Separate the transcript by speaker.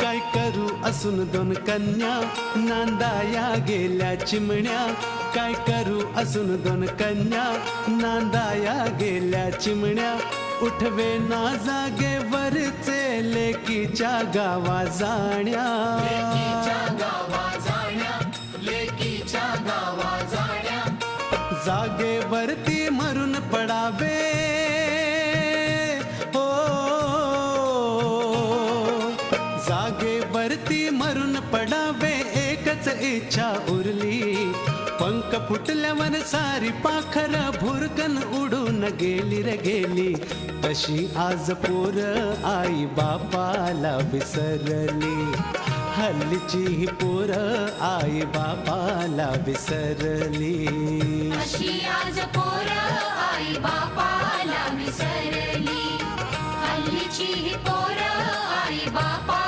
Speaker 1: काय करू असून दोन कन्या, नांदाया गेल्या चिमण्या. काय करू असून दोन कन्या, नांदाया गेल्या चिमण्या. उठवे ना जागेवरचे लेकीच्या गावा जाण्या. जागेवरती मरून पडावे हो, जागेवरती मरून पडावे एकच इच्छा उरली. पंख फुटल्यावर सारी पाखर भुरकन उडून गेली रे गेली. तशी आज पोर आई बापाला विसरली. हल्लीची ही पोर आई बापाला विसरली.
Speaker 2: अशी आज पोर आई बापाला विसरली. हल्लीची ही पोर आई बापा